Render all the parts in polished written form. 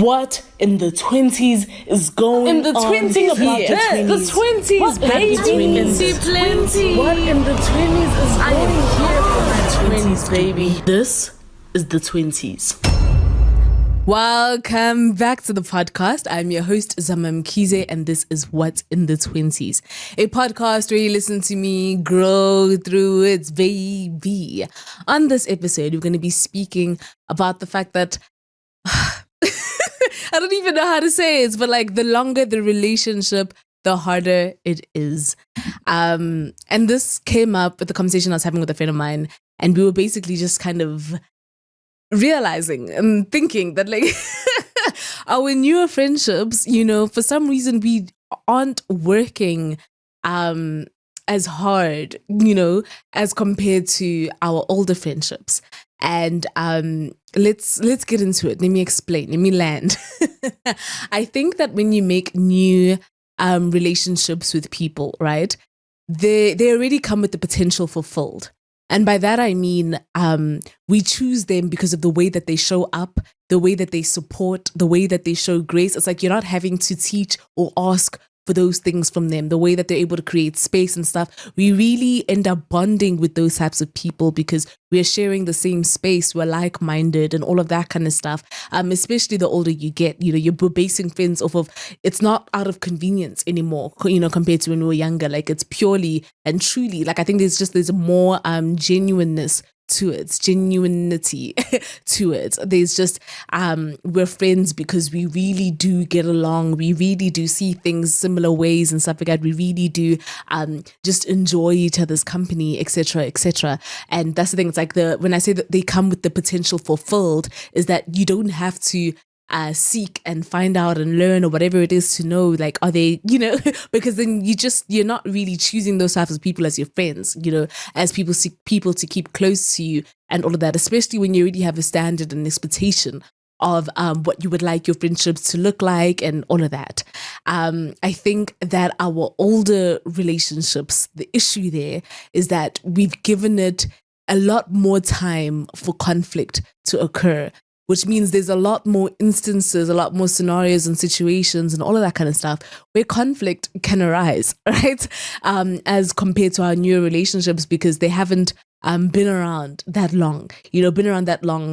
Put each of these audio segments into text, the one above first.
What in the 20s is going in the on? 20s? Think about The 20s, baby. Plenty. What in the 20s is going here for my 20s, baby? This is the 20s. Welcome back to the podcast. I'm your host, Zamam Kize, and this is What's in the 20s, a podcast where you listen to me grow through its baby. On this episode, we're going to be speaking about the fact that I don't even know how to say it, but like the longer the relationship, the harder it is. And this came up with the conversation I was having with a friend of mine, and we were basically just kind of realizing and thinking that like our newer friendships, you know, for some reason we aren't working as hard, you know, as compared to our older friendships. And let's get into it. Let me explain. Let me land. I think that when you make new relationships with people, right, they already come with the potential fulfilled. And by that, I mean, we choose them because of the way that they show up, the way that they support, the way that they show grace. It's like you're not having to teach or ask for those things from them, the way that they're able to create space and stuff. We really end up bonding with those types of people because we're sharing the same space, we're like-minded and all of that kind of stuff. Especially the older you get, you know, you're basing friends off of, it's not out of convenience anymore, you know, compared to when we were younger. Like it's purely and truly, like I think there's more genuineness to it, genuinity to it. There's just we're friends because we really do get along, we really do see things similar ways and stuff like that. We really do just enjoy each other's company, etc., etc. And that's the thing, it's like when I say that they come with the potential fulfilled, is that you don't have to seek and find out and learn or whatever it is to know, like, are they, you know, because then you're not really choosing those types of people as your friends, you know, as people seek people to keep close to you and all of that, especially when you already have a standard and expectation of what you would like your friendships to look like and all of that. I think that our older relationships, the issue there is that we've given it a lot more time for conflict to occur, which means there's a lot more instances, a lot more scenarios and situations and all of that kind of stuff where conflict can arise, right? As compared to our newer relationships, because they haven't been around that long,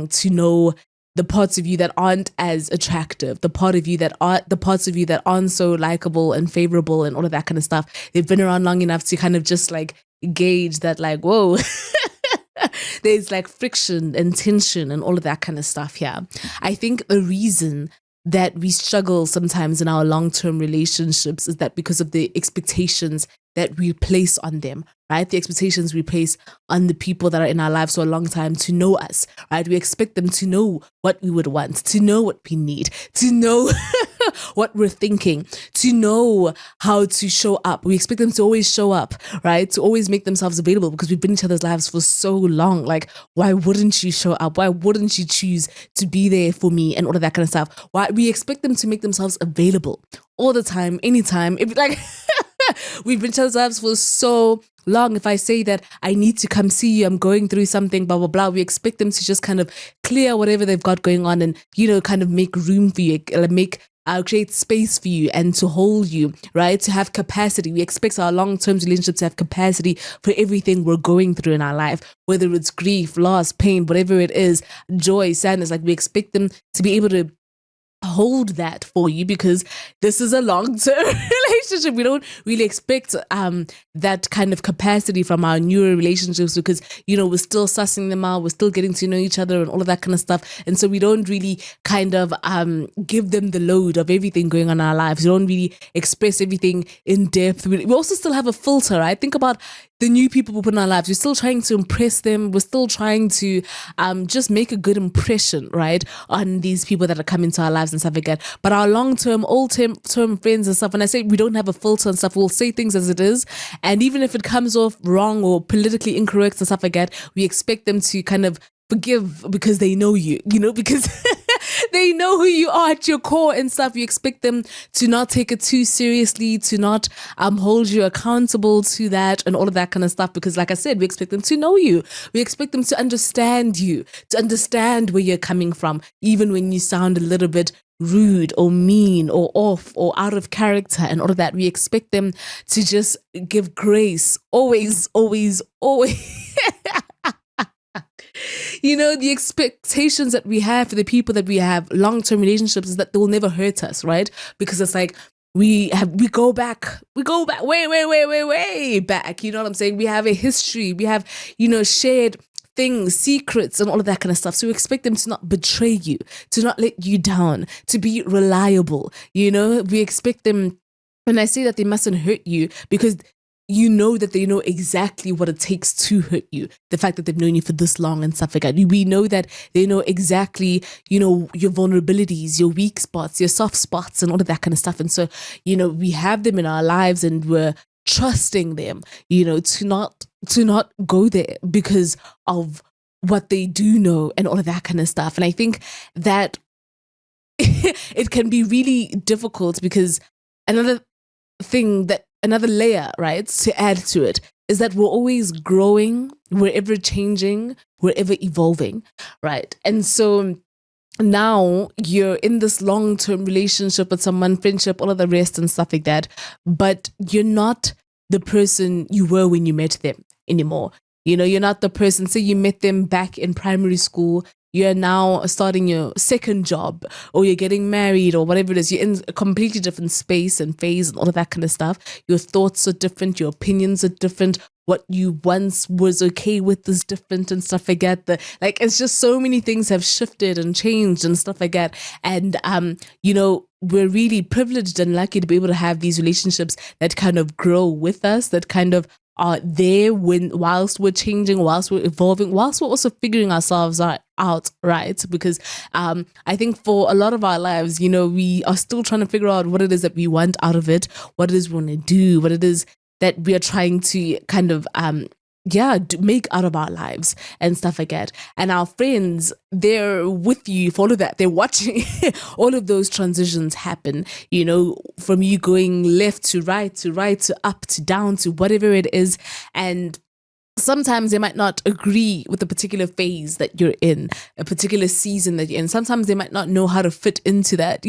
to know the parts of you that aren't as attractive, the parts of you that aren't so likable and favorable and all of that kind of stuff. They've been around long enough to kind of just like gauge that, like, whoa, there's like friction and tension and all of that kind of stuff here. I think the reason that we struggle sometimes in our long-term relationships is that because of the expectations that we place on them, right? The expectations we place on the people that are in our lives for a long time to know us, right? We expect them to know what we would want, to know what we need, to know what we're thinking, to know how to show up. We expect them to always show up, right? To always make themselves available because we've been in each other's lives for so long. Like, why wouldn't you show up? Why wouldn't you choose to be there for me and all of that kind of stuff? Why we expect them to make themselves available all the time, anytime. If like we've been in each other's lives for so long. If I say that I need to come see you, I'm going through something, blah, blah, blah, we expect them to just kind of clear whatever they've got going on and, you know, kind of make room for you, create space for you and to hold you, right? To have capacity. We expect our long-term relationship to have capacity for everything we're going through in our life, whether it's grief, loss, pain, whatever it is, joy, sadness. Like we expect them to be able to hold that for you because this is a long-term relationship. We don't really expect that kind of capacity from our newer relationships because, you know, we're still sussing them out, we're still getting to know each other and all of that kind of stuff. And so we don't really kind of give them the load of everything going on in our lives. We don't really express everything in depth. We also still have a filter, right? Think about the new people we put in our lives. We're still trying to impress them. We're still trying to just make a good impression, right, on these people that are coming to our lives and stuff like that. But our long-term, old-term friends and stuff, when I say we don't have a filter and stuff, we'll say things as it is. And even if it comes off wrong or politically incorrect and stuff like that, we expect them to kind of forgive because they know you, you know, because They know who you are at your core and stuff. You expect them to not take it too seriously, to not hold you accountable to that and all of that kind of stuff. Because like I said, we expect them to know you. We expect them to understand you, to understand where you're coming from, even when you sound a little bit rude or mean or off or out of character and all of that. We expect them to just give grace. Always, always, always. You know, the expectations that we have for the people that we have long-term relationships is that they will never hurt us, right? Because it's like we go back way back. You know what I'm saying? We have a history. We have, shared things, secrets, and all of that kind of stuff. So we expect them to not betray you, to not let you down, to be reliable. We expect them, when I say that, they mustn't hurt you, because you know that they know exactly what it takes to hurt you. The fact that they've known you for this long and stuff like that. We know that they know exactly, your vulnerabilities, your weak spots, your soft spots, and all of that kind of stuff. And so, we have them in our lives and we're trusting them, to not go there because of what they do know and all of that kind of stuff. And I think that it can be really difficult because another layer, right, to add to it is that we're always growing, we're ever changing, we're ever evolving, right? And so now you're in this long-term relationship with someone, friendship, all of the rest and stuff like that, but you're not the person you were when you met them anymore. You're not the person, say you met them back in primary school, you're now starting your second job or you're getting married or whatever it is. You're in a completely different space and phase and all of that kind of stuff. Your thoughts are different. Your opinions are different. What you once was okay with is different and stuff like that. It's just so many things have shifted and changed and stuff like that. And, we're really privileged and lucky to be able to have these relationships that kind of grow with us, that kind of are there whilst we're changing, whilst we're evolving, whilst we're also figuring ourselves out, right? Because I think for a lot of our lives, we are still trying to figure out what it is that we want out of it, what it is we want to do, what it is that we are trying to kind of make out of our lives and stuff like that. And our friends, they're with you for all of that. They're watching all of those transitions happen, from you going left to right to up to down to whatever it is. And sometimes they might not agree with a particular phase that you're in, a particular season that you're in. Sometimes they might not know how to fit into that,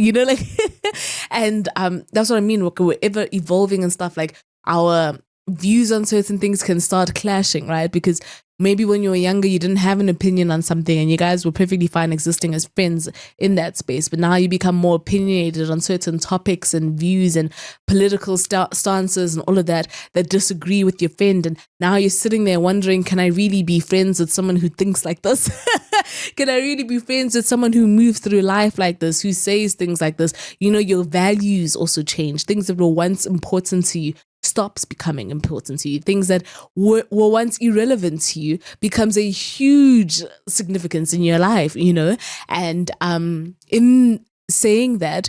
and that's what I mean. We're ever evolving and stuff, like our views on certain things can start clashing, right? Because maybe when you were younger, you didn't have an opinion on something and you guys were perfectly fine existing as friends in that space. But now you become more opinionated on certain topics and views and political stances and all of that disagree with your friend. And now you're sitting there wondering, can I really be friends with someone who thinks like this? Can I really be friends with someone who moves through life like this, who says things like this? Your values also change. Things that were once important to you stops becoming important to you. Things that were once irrelevant to you becomes a huge significance in your life, and in saying that,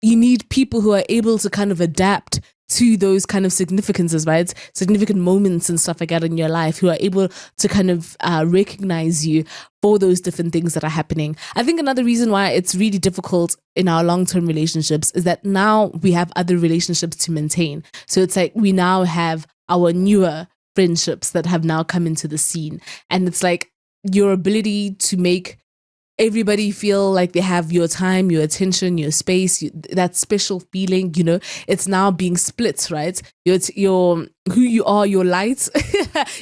you need people who are able to kind of adapt to those kind of significances, right? Significant moments and stuff like that in your life, who are able to kind of recognize you for those different things that are happening. I think another reason why it's really difficult in our long-term relationships is that now we have other relationships to maintain. So it's like we now have our newer friendships that have now come into the scene. And it's like your ability to make everybody feel like they have your time, your attention, your space, that special feeling, it's now being split, right? Your who you are, your light,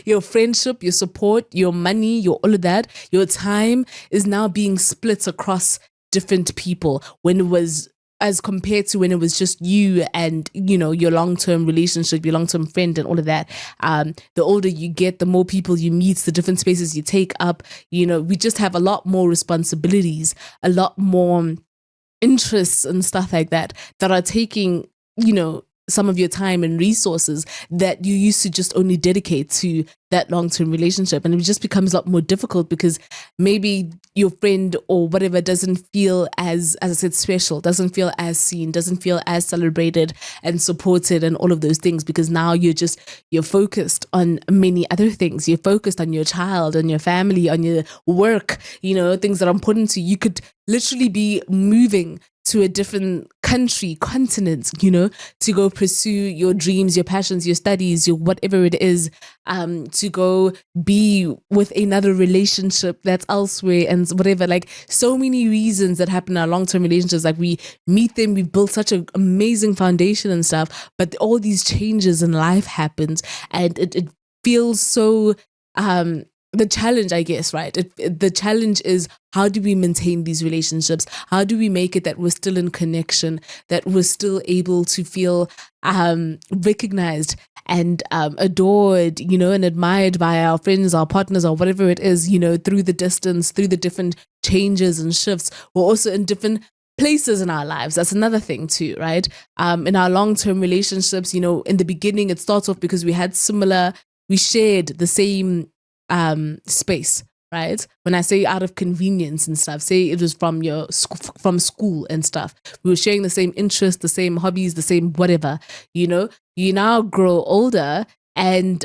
your friendship, your support, your money, your all of that, your time is now being split across different people, when it was, as compared to when it was just you and, your long-term relationship, your long-term friend and all of that. The older you get, the more people you meet, the different spaces you take up, we just have a lot more responsibilities, a lot more interests and stuff like that are taking, some of your time and resources that you used to just only dedicate to that long-term relationship. And it just becomes a lot more difficult because maybe your friend or whatever doesn't feel as I said, special, doesn't feel as seen, doesn't feel as celebrated and supported and all of those things, because now you're focused on many other things. You're focused on your child, on your family, on your work, things that are important to you. You could literally be moving to a different country, continent, to go pursue your dreams, your passions, your studies, your whatever it is, to go be with another relationship that's elsewhere and whatever. Like, so many reasons that happen in our long-term relationships. Like, we meet them, we've built such an amazing foundation and stuff, but all these changes in life happens, and it feels so the challenge, I guess, right? The challenge is, how do we maintain these relationships? How do we make it that we're still in connection, that we're still able to feel recognized and adored, and admired by our friends, our partners, or whatever it is, through the distance, through the different changes and shifts. We're also in different places in our lives. That's another thing too, right? In our long-term relationships, in the beginning, it starts off because we shared the same space, right? When I say out of convenience and stuff, say it was from from school and stuff, we were sharing the same interests, the same hobbies, the same whatever. You now grow older, and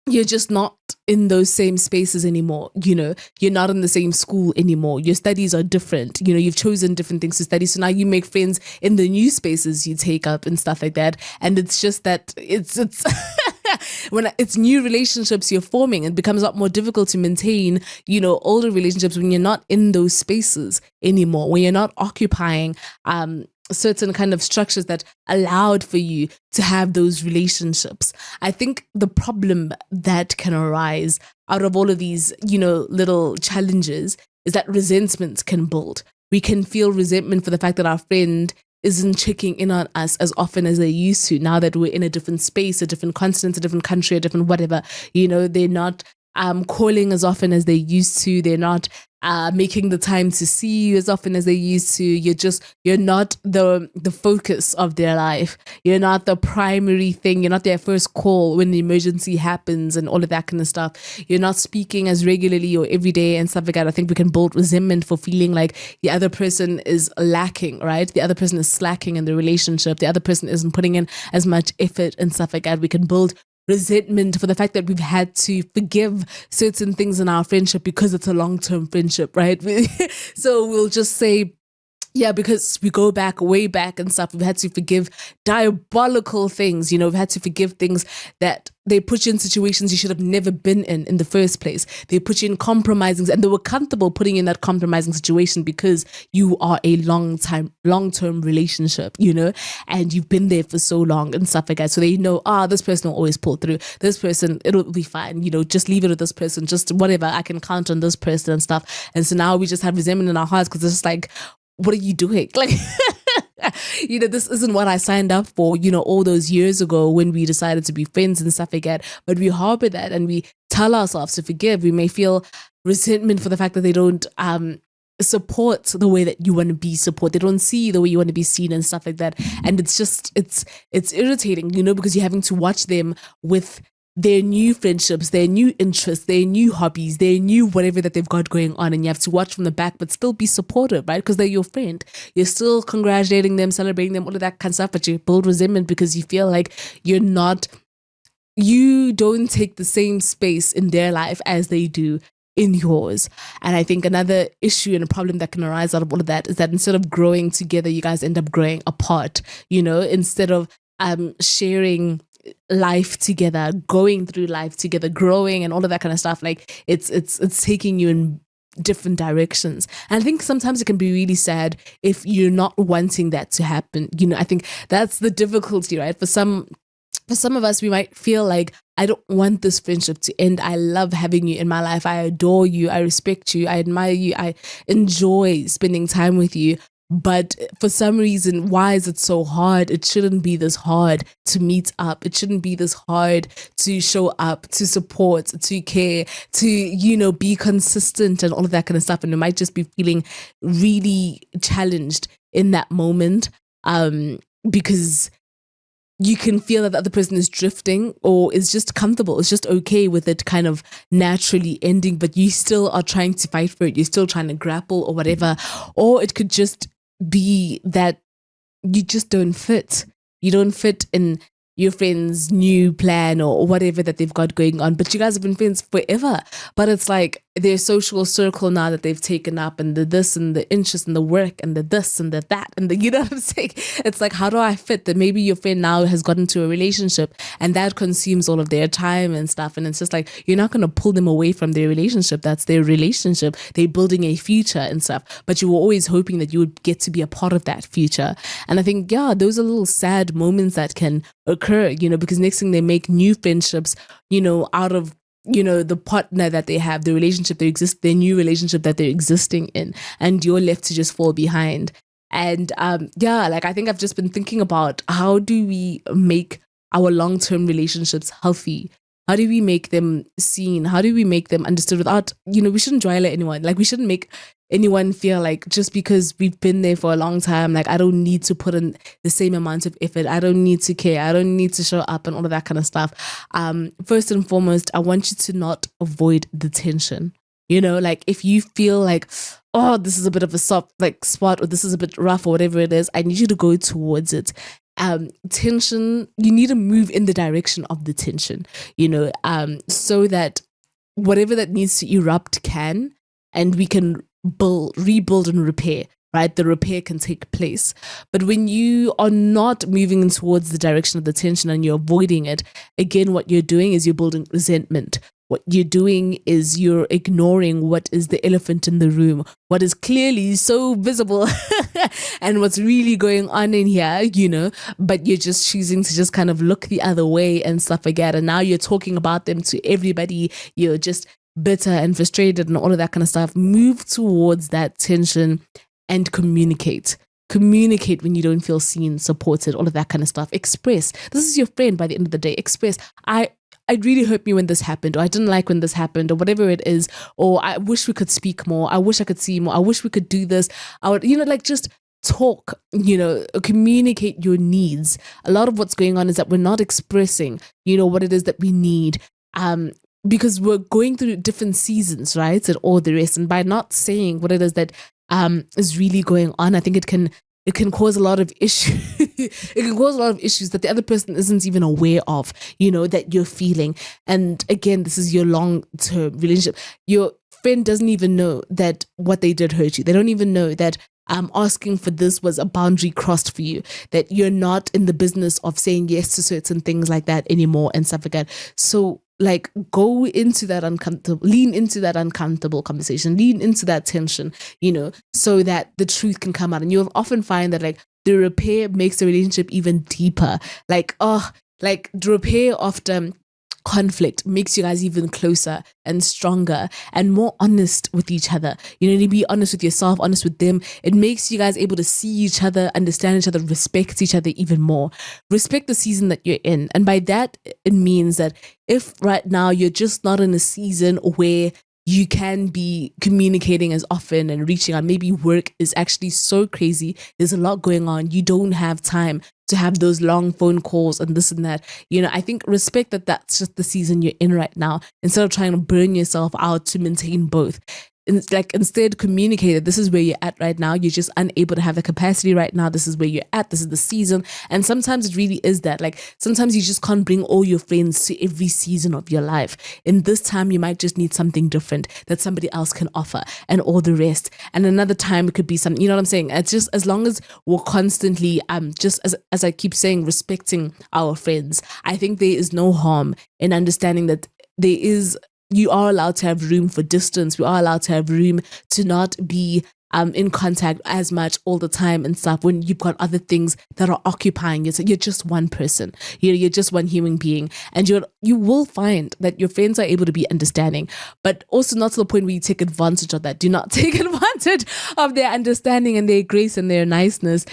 you're just not in those same spaces anymore. You're not in the same school anymore. Your studies are different. You've chosen different things to study. So now you make friends in the new spaces you take up and stuff like that. And it's just that it's when it's new relationships you're forming, it becomes a lot more difficult to maintain, older relationships when you're not in those spaces anymore, when you're not occupying certain kind of structures that allowed for you to have those relationships. I think the problem that can arise out of all of these, little challenges is that resentment can build. We can feel resentment for the fact that our friend isn't checking in on us as often as they used to, now that we're in a different space, a different continent, a different country, a different whatever. They're not calling as often as they used to. They're not making the time to see you as often as they used to. You're not the focus of their life. You're not the primary thing. You're not their first call when the emergency happens and all of that kind of stuff. You're not speaking as regularly or every day and stuff like that. I think we can build resentment for feeling like the other person is lacking, right? The other person is slacking in the relationship. The other person isn't putting in as much effort and stuff like that. We can build resentment for the fact that we've had to forgive certain things in our friendship because it's a long-term friendship, right? So we'll just say, yeah, because we go back, way back and stuff, we've had to forgive diabolical things, we've had to forgive things that they put you in situations you should have never been in the first place. They put you in compromising, and they were comfortable putting you in that compromising situation because you are a long-term relationship, and you've been there for so long and stuff like that. So they know, this person will always pull through. This person, it'll be fine. Just leave it with this person. Just whatever, I can count on this person and stuff. And so now we just have resentment in our hearts because it's just like, what are you doing? Like, this isn't what I signed up for, all those years ago when we decided to be friends and stuff like that. But we harbor that and we tell ourselves to forgive. We may feel resentment for the fact that they don't support the way that you want to be supported. They don't see the way you want to be seen and stuff like that. And it's just, it's irritating, because you're having to watch them with their new friendships, their new interests, their new hobbies, their new whatever that they've got going on, and you have to watch from the back but still be supportive, right? Because they're your friend. You're still congratulating them, celebrating them, all of that kind of stuff, but you build resentment because you feel like you don't take the same space in their life as they do in yours. And I think another issue and a problem that can arise out of all of that is that instead of growing together, you guys end up growing apart, instead of sharing life together, going through life together, growing and all of that kind of stuff. Like it's taking you in different directions. And I think sometimes it can be really sad if you're not wanting that to happen. I think that's the difficulty, right? For some of us, we might feel like, I don't want this friendship to end. I love having you in my life. I adore you. I respect you. I admire you. I enjoy spending time with you. But for some reason, why is it so hard? It shouldn't be this hard to meet up. It shouldn't be this hard to show up, to support, to care, to, be consistent and all of that kind of stuff. And it might just be feeling really challenged in that moment because you can feel that the other person is drifting or is just comfortable. It's just okay with it kind of naturally ending, but you still are trying to fight for it. You're still trying to grapple or whatever. Or it could just be that you just don't fit. You don't fit in your friend's new plan or whatever that they've got going on. But you guys have been friends forever. But it's like their social circle now that they've taken up, and the this and the interest and the work and the this and the that and the, you know what I'm saying? It's like, how do I fit that? Maybe your friend now has gotten into a relationship and that consumes all of their time and stuff. And it's just like, you're not going to pull them away from their relationship. That's their relationship. They're building a future and stuff. But you were always hoping that you would get to be a part of that future. And I think, yeah, those are little sad moments that can occur, because next thing they make new friendships, out of the partner that they have, the relationship their new relationship that they're existing in, and you're left to just fall behind. And I think I've just been thinking about, how do we make our long-term relationships healthy? How do we make them seen? How do we make them understood without, we shouldn't violate anyone. Like, we shouldn't make anyone feel like just because we've been there for a long time, like I don't need to put in the same amount of effort. I don't need to care. I don't need to show up and all of that kind of stuff. First and foremost, I want you to not avoid the tension. Like if you feel like, oh, this is a bit of a soft spot, or this is a bit rough, or whatever it is, I need you to go towards it. Tension, you need to move in the direction of the tension, so that whatever that needs to erupt can, and we can rebuild and repair, right? The repair can take place. But when you are not moving towards the direction of the tension and you're avoiding it, again, what you're doing is you're building resentment. What you're doing is you're ignoring what is the elephant in the room, what is clearly so visible and what's really going on in here, but you're just choosing to just kind of look the other way and stuff like that. And now you're talking about them to everybody. You're just bitter and frustrated and all of that kind of stuff. Move towards that tension and communicate. Communicate when you don't feel seen, supported, all of that kind of stuff. Express. This is your friend by the end of the day. Express. I really hurt me when this happened, or I didn't like when this happened, or whatever it is, or I wish we could speak more. I wish I could see more. I wish we could do this. I would, just talk, communicate your needs. A lot of what's going on is that we're not expressing, what it is that we need. Because we're going through different seasons, right? And all the rest. And by not saying what it is that is really going on, I think it can cause a lot of issues. It can cause a lot of issues that the other person isn't even aware of, that you're feeling. And again, this is your long-term relationship. Your friend doesn't even know that what they did hurt you. They don't even know that asking for this was a boundary crossed for you, that you're not in the business of saying yes to certain things like that anymore and stuff like that. So go into that lean into that uncomfortable conversation, lean into that tension, so that the truth can come out. And you'll often find that the repair makes the relationship even deeper. The repair after conflict makes you guys even closer and stronger and more honest with each other. To be honest with yourself, honest with them. It makes you guys able to see each other, understand each other, respect each other even more. Respect the season that you're in. And by that, it means that if right now you're just not in a season where you can be communicating as often and reaching out, maybe work is actually so crazy, there's a lot going on, you don't have time to have those long phone calls and this and that. I think respect that that's just the season you're in right now, instead of trying to burn yourself out to maintain both. Instead, communicate that this is where you're at right now. You're just unable to have the capacity right now. This is where you're at. This is the season. And sometimes it really is that. Sometimes you just can't bring all your friends to every season of your life. In this time, you might just need something different that somebody else can offer and all the rest. And another time it could be something, you know what I'm saying? It's just as long as we're constantly, just as I keep saying, respecting our friends, I think there is no harm in understanding that you are allowed to have room for distance. We are allowed to have room to not be in contact as much all the time and stuff when you've got other things that are occupying you. So you're just one person. You're just one human being. And you will find that your friends are able to be understanding, but also not to the point where you take advantage of that. Do not take advantage of their understanding and their grace and their niceness,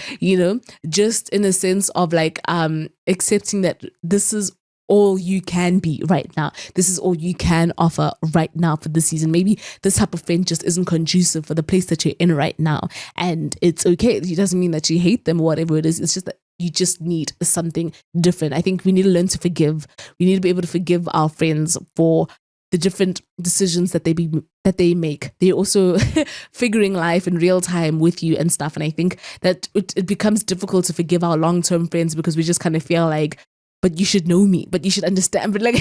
just in a sense of accepting that this is all you can be right now. This is all you can offer right now for this season. Maybe this type of friend just isn't conducive for the place that you're in right now. And it's okay. It doesn't mean that you hate them or whatever it is. It's just that you just need is something different. I think we need to learn to forgive. We need to be able to forgive our friends for the different decisions that they make. They're also figuring life in real time with you and stuff. And I think that it becomes difficult to forgive our long-term friends because we just kind of feel like, but you should know me, but you should understand, but like,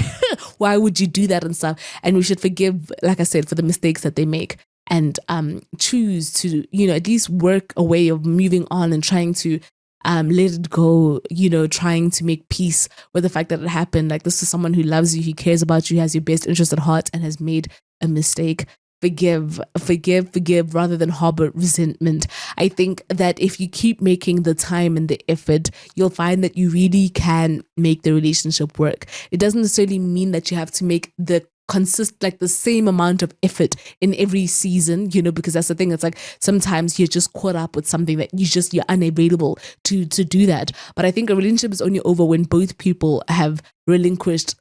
why would you do that and stuff? And we should forgive, like I said, for the mistakes that they make, and choose to, at least work a way of moving on and trying to let it go, trying to make peace with the fact that it happened. Like, this is someone who loves you, he cares about you, has your best interest at heart, and has made a mistake. Forgive rather than harbor resentment. I think that if you keep making the time and the effort, you'll find that you really can make the relationship work. It doesn't necessarily mean that you have to make the same amount of effort in every season, because that's the thing. It's like sometimes you're just caught up with something that you're unavailable to do that. But I think a relationship is only over when both people have relinquished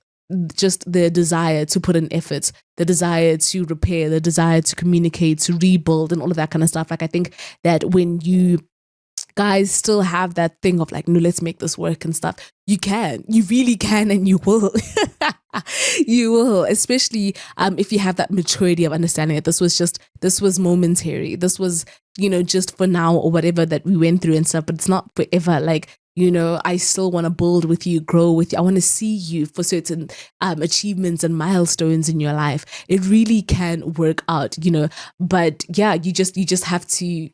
just the desire to put in effort, the desire to repair, the desire to communicate, to rebuild, and all of that kind of stuff. Like, I think that when you guys still have that thing of like, no, let's make this work and stuff, you really can, and you will. You will, especially if you have that maturity of understanding that this was momentary, this was just for now or whatever that we went through and stuff, but it's not forever. Like, I still want to build with you, grow with you. I want to see you for certain achievements and milestones in your life. It really can work out, but yeah, you just have to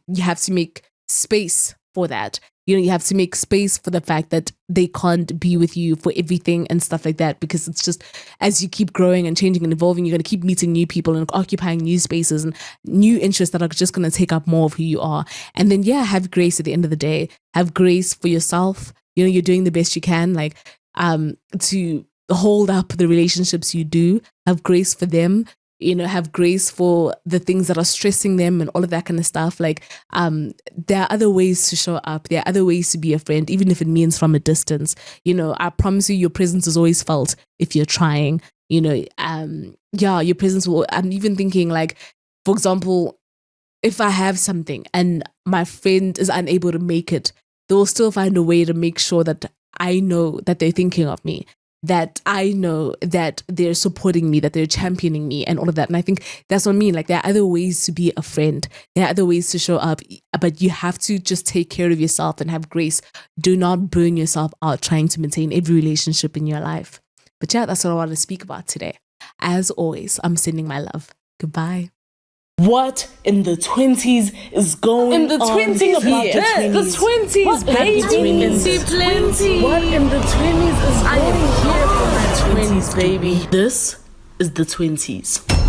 make space for that. You have to make space for the fact that they can't be with you for everything and stuff like that, because it's just, as you keep growing and changing and evolving, you're going to keep meeting new people and occupying new spaces and new interests that are just going to take up more of who you are. And then, have grace at the end of the day. Have grace for yourself. You're doing the best you can, like, to hold up the relationships you do. Have grace for them. Have grace for the things that are stressing them and all of that kind of stuff. Like, there are other ways to show up. There are other ways to be a friend, even if it means from a distance. I promise you, your presence is always felt if you're trying. Your presence will. I'm even thinking, like, for example, if I have something and my friend is unable to make it, they will still find a way to make sure that I know that they're thinking of me, that I know that they're supporting me, that they're championing me and all of that. And I think that's what I mean. Like, there are other ways to be a friend. There are other ways to show up, but you have to just take care of yourself and have grace. Do not burn yourself out trying to maintain every relationship in your life. But that's what I want to speak about today. As always, I'm sending my love. Goodbye. What in the 20s is going on? In the 20s here? The 20s, baby. What in the 20s is going here for my 20s, baby? This is the 20s.